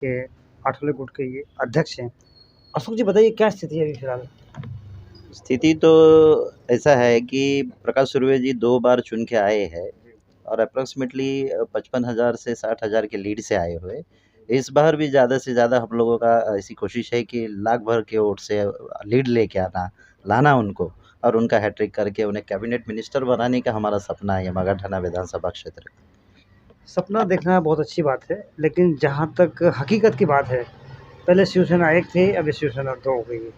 के आठवले गुट के ये अध्यक्ष हैं। अशोक जी बताइए क्या स्थिति है अभी फिलहाल? स्थिति तो ऐसा है कि प्रकाश सुर्वे जी 2 बार चुन के आए हैं और अप्रॉक्सिमेटली 55,000 से 60,000 के लीड से आए हुए। इस बार भी ज़्यादा से ज़्यादा हम लोगों का ऐसी कोशिश है कि लाख भर के वोट से लीड लेके लाना उनको और उनका हैट्रिक करके उन्हें कैबिनेट मिनिस्टर बनाने का हमारा सपना है मगहठाना विधानसभा क्षेत्र का। सपना देखना बहुत अच्छी बात है, लेकिन जहाँ तक हकीकत की बात है, पहले शिवसेना एक थी, अभी शिवसेना 2 हो गई है।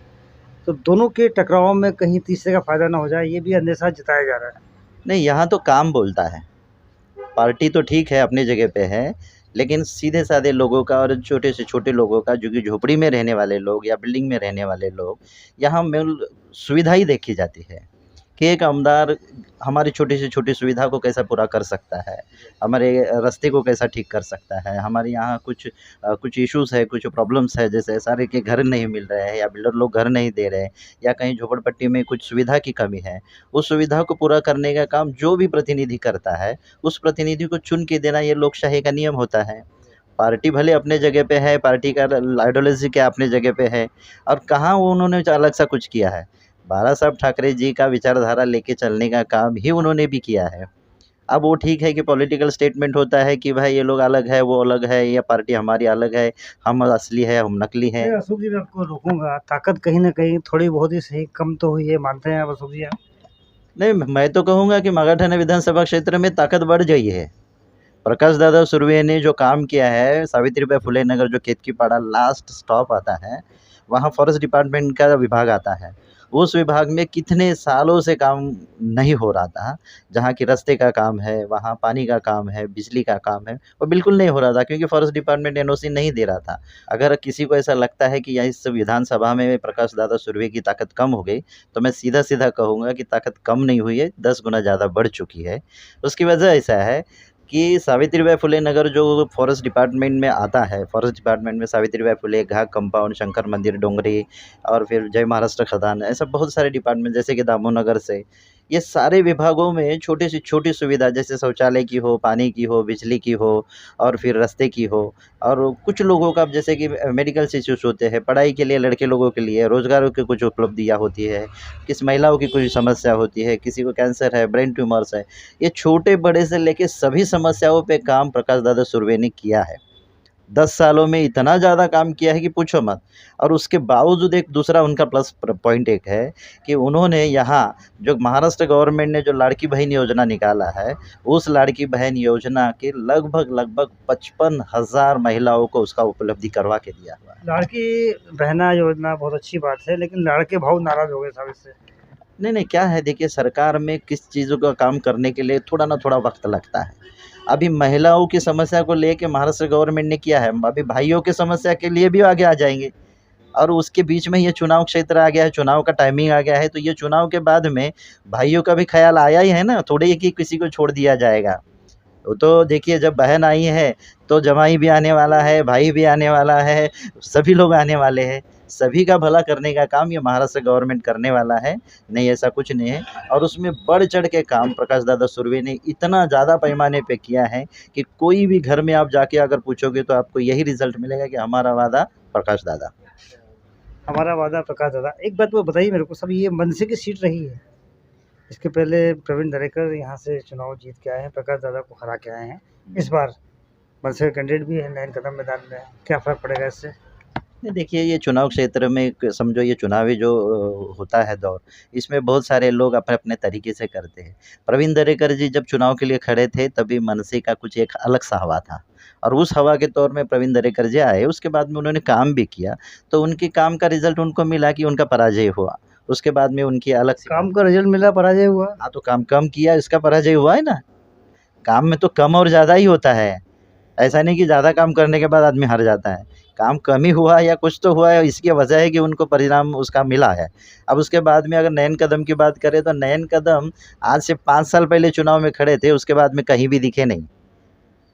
तो दोनों के टकराव में कहीं तीसरे का फ़ायदा ना हो जाए, ये भी अंदेशा जताया जा रहा है। नहीं, यहाँ तो काम बोलता है। पार्टी तो ठीक है, अपनी जगह पे है, लेकिन सीधे-साधे लोगों का और छोटे से छोटे लोगों का जो कि झोपड़ी में रहने वाले लोग या बिल्डिंग में रहने वाले लोग, यहाँ मूल सुविधा ही देखी जाती है कि एक आमदार हमारी छोटी से छोटी सुविधा को कैसा पूरा कर सकता है, हमारे रास्ते को कैसा ठीक कर सकता है। हमारे यहाँ कुछ इश्यूज़ है, कुछ प्रॉब्लम्स है, जैसे सारे के घर नहीं मिल रहे हैं या बिल्डर लोग घर नहीं दे रहे हैं या कहीं झोपड़पट्टी में कुछ सुविधा की कमी है। उस सुविधा को पूरा करने का काम जो भी प्रतिनिधि करता है, उस प्रतिनिधि को चुन के देना ये लोकशाही का नियम होता है। पार्टी भले अपने जगह पे है, पार्टी का आइडियोलॉजी क्या अपने जगह पे है और कहाँ वो उन्होंने अलग सा कुछ किया है। बाला साहब ठाकरे जी का विचारधारा लेके चलने का काम ही उन्होंने भी किया है। अब वो ठीक है कि पॉलिटिकल स्टेटमेंट होता है कि भाई ये लोग अलग है, वो अलग है, ये पार्टी हमारी अलग है, हम असली है, हम नकली हैं। नहीं, अशोक जी मैं आपको रोकूँगा, ताकत कहीं न कहीं थोड़ी बहुत ही सही कम तो हुई है, मानते हैं आप अशोक जी आप? नहीं, मैं तो कहूँगा कि मगहठाना विधानसभा क्षेत्र में ताकत बढ़ गई है। प्रकाश दादा सुर्वे ने जो काम किया है, सावित्रीबाई फुले नगर जो केतकीपाड़ा लास्ट स्टॉप आता है, वहाँ फॉरेस्ट डिपार्टमेंट का विभाग आता है। उस विभाग में कितने सालों से काम नहीं हो रहा था, जहाँ की रास्ते का काम है, वहाँ पानी का काम है, बिजली का काम है, वो बिल्कुल नहीं हो रहा था क्योंकि फॉरेस्ट डिपार्टमेंट एनओसी नहीं दे रहा था। अगर किसी को ऐसा लगता है कि या इस विधानसभा में प्रकाश दादा सुर्वे की ताकत कम हो गई, तो मैं सीधा-सीधा कहूँगा कि ताकत कम नहीं हुई है, 10 गुना ज़्यादा बढ़ चुकी है। उसकी वजह ऐसा है कि सावित्रीबाई फुले नगर जो फॉरेस्ट डिपार्टमेंट में आता है, फॉरेस्ट डिपार्टमेंट में सावित्रीबाई फुले घाट कंपाउंड, शंकर मंदिर डोंगरी और फिर जय महाराष्ट्र खदान, ऐसा बहुत सारे डिपार्टमेंट जैसे कि दामू नगर से, ये सारे विभागों में छोटी से छोटी सुविधा जैसे शौचालय की हो, पानी की हो, बिजली की हो और फिर रास्ते की हो और कुछ लोगों का जैसे कि मेडिकल इश्यूज़ होते हैं, पढ़ाई के लिए लड़के लोगों के लिए, रोज़गारों की कुछ उपलब्धियाँ होती है, किस महिलाओं की कोई समस्या होती है, किसी को कैंसर है, ब्रेन ट्यूमर्स है, ये छोटे-बड़े से लेके सभी समस्याओं पे काम प्रकाश दादा सुर्वे ने किया है। 10 सालों में इतना ज़्यादा काम किया है कि पूछो मत। और उसके बावजूद एक दूसरा उनका प्लस पॉइंट एक है कि उन्होंने यहाँ जो महाराष्ट्र गवर्नमेंट ने जो लाड़की बहन योजना निकाला है, उस लाड़की बहन योजना के लगभग 55,000 महिलाओं को उसका उपलब्धि करवा के दिया हुआ है। लाड़की बहना योजना बहुत अच्छी बात है, लेकिन लाड़के भाऊ नाराज़ हो गए साहब इससे। नहीं, क्या है देखिए सरकार में किस चीज़ों का काम करने के लिए थोड़ा ना थोड़ा वक़्त लगता है। अभी महिलाओं की समस्या को लेके महाराष्ट्र गवर्नमेंट ने किया है, अभी भाइयों की समस्या के लिए भी आगे आ जाएँगे और उसके बीच में ये चुनाव क्षेत्र आ गया है, चुनाव का टाइमिंग आ गया है, तो ये चुनाव के बाद में भाइयों का भी ख़्याल आया ही है ना, थोड़े ही कि किसी को छोड़ दिया जाएगा। वो तो देखिए जब बहन आई है, तो जमाई भी आने वाला है, भाई भी आने वाला है, सभी लोग आने वाले हैं। सभी का भला करने का काम ये महाराष्ट्र गवर्नमेंट करने वाला है, नहीं ऐसा कुछ नहीं है और उसमें बढ़-चढ़ के काम प्रकाश दादा सुर्वे ने इतना ज़्यादा पैमाने पे किया है कि कोई भी घर में आप जाके अगर पूछोगे तो आपको यही रिज़ल्ट मिलेगा कि हमारा वादा प्रकाश दादा। हमारा वादा प्रकाश दादा। एक बात वो बताइए मेरे को साहब, ये मनसे की सीट रही है। इसके पहले प्रवीण दरेकर यहाँ से चुनाव जीत के आए हैं, प्रकाश दादा को हरा के आए हैं। इस बार मनसे के कैंडिडेट भी है, नयन कदम मैदान में है। क्या फ़र्क पड़ेगा इससे? नहीं देखिए, ये चुनाव क्षेत्र में एक समझो ये चुनावी जो होता है दौर, इसमें बहुत सारे लोग अपने-अपने तरीके से करते हैं। प्रवीण दरेकर जी जब चुनाव के लिए खड़े थे, तभी मनसे का कुछ एक अलग-सा हवा था और उस हवा के तौर में प्रवीण दरेकर जी आए, उसके बाद में उन्होंने काम भी किया, तो उनके काम का रिज़ल्ट उनको मिला कि उनका पराजय हुआ। उसके बाद में उनकी अलग-सी काम का रिज़ल्ट मिला, पराजय हुआ? हाँ, तो काम कम किया, इसका पराजय हुआ है ना। काम में तो कम और ज़्यादा ही होता है। ऐसा नहीं कि ज़्यादा काम करने के बाद आदमी हार जाता है। काम कम ही हुआ या कुछ तो हुआ है, इसकी वजह है कि उनको परिणाम उसका मिला है। अब उसके बाद में अगर नयन कदम की बात करें तो नयन कदम आज से 5 साल पहले चुनाव में खड़े थे, उसके बाद में कहीं भी दिखे नहीं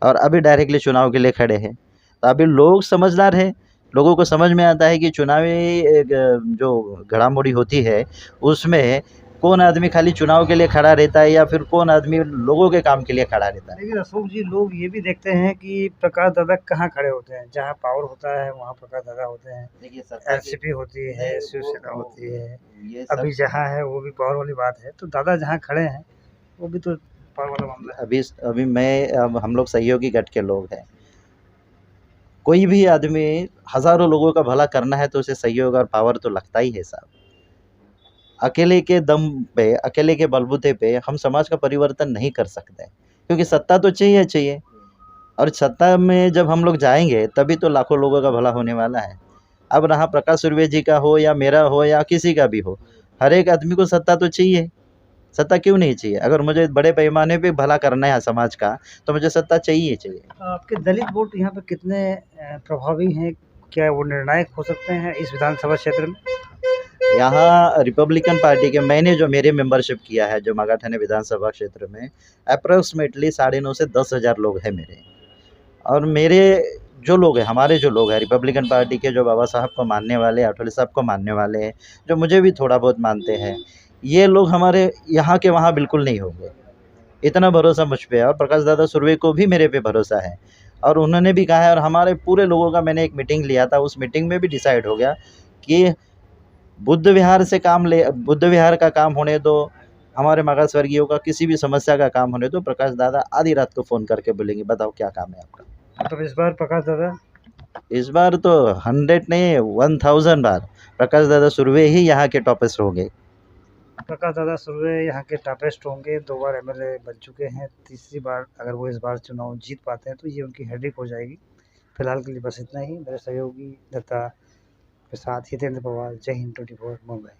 और अभी डायरेक्टली चुनाव के लिए खड़े हैं। तो अभी लोग समझदार हैं, लोगों को समझ में आता है कि चुनावी जो घड़ामुड़ी होती है, उसमें कौन आदमी खाली चुनाव के लिए खड़ा रहता है या फिर कौन आदमी लोगों के काम के लिए खड़ा रहता है। लेकिन अशोक जी, लोग ये भी देखते हैं कि प्रकाश दादा कहाँ खड़े होते हैं, जहाँ पावर होता है वहाँ प्रकाश दादा होते हैं, देखिए सत्ता की एलसीपी होती है, नहीं, शिवसेना वो होती है, ये अभी सब जहाँ है वो भी पावर वाली बात है, तो दादा जहाँ खड़े हैं वो भी तो पावर वाला मामला है। अभी अब हम लोग सहयोगी गठ के लोग हैं। कोई भी आदमी हज़ारों लोगों का भला करना है तो उसे सहयोग और पावर तो लगता ही है साहब। अकेले के दम पे, अकेले के बलबूते पे हम समाज का परिवर्तन नहीं कर सकते, क्योंकि सत्ता तो चाहिए और सत्ता में जब हम लोग जाएँगे तभी तो लाखों लोगों का भला होने वाला है। अब रहा प्रकाश सुर्वे जी का हो या मेरा हो या किसी का भी हो, हर एक आदमी को सत्ता तो चाहिए। सत्ता क्यों नहीं चाहिए? अगर मुझे बड़े पैमाने पे भला करना है समाज का, तो मुझे सत्ता चाहिए। आपके दलित वोट यहाँ पे कितने प्रभावी हैं? क्या वो निर्णायक हो सकते हैं इस विधानसभा क्षेत्र में? यहाँ रिपब्लिकन पार्टी के मैंने जो मेरे मेंबरशिप किया है जो मागाठाने विधानसभा क्षेत्र में, अप्रॉक्सिमेटली 9.5 से 10,000 लोग हैं मेरे। और मेरे जो लोग हैं, हमारे जो लोग हैं रिपब्लिकन पार्टी के, जो बाबा साहब को मानने वाले, आठवले साहब को मानने वाले हैं, जो मुझे भी थोड़ा बहुत मानते हैं, ये लोग हमारे यहाँ के वहाँ बिल्कुल नहीं होंगे। इतना भरोसा मुझ पे है और प्रकाश दादा सुर्वे को भी मेरे पे भरोसा है और उन्होंने भी कहा है और हमारे पूरे लोगों का मैंने एक मीटिंग लिया था, उस मीटिंग में भी डिसाइड हो गया कि बुद्ध विहार का काम होने दो, हमारे मागास स्वर्गीयों का किसी भी समस्या का काम होने दो, प्रकाश दादा आधी रात को फ़ोन करके बोलेंगे बताओ क्या काम है आपका। मतलब इस बार प्रकाश दादा, इस बार तो 100 नहीं 1000 बार प्रकाश दादा सुर्वे ही यहाँ के टॉपेस्ट होंगे। प्रकाश दादा सुर्वे यहाँ के टॉपेस्ट होंगे, 2 बार एमएलए बन चुके हैं, तीसरी बार अगर वो इस बार चुनाव जीत पाते हैं तो ये उनकी हेडेक हो जाएगी। फिलहाल के लिए बस इतना ही। मेरे सहयोगी दत्ता के साथ हितेंद्र पवार, जय हिंद 24 मुंबई।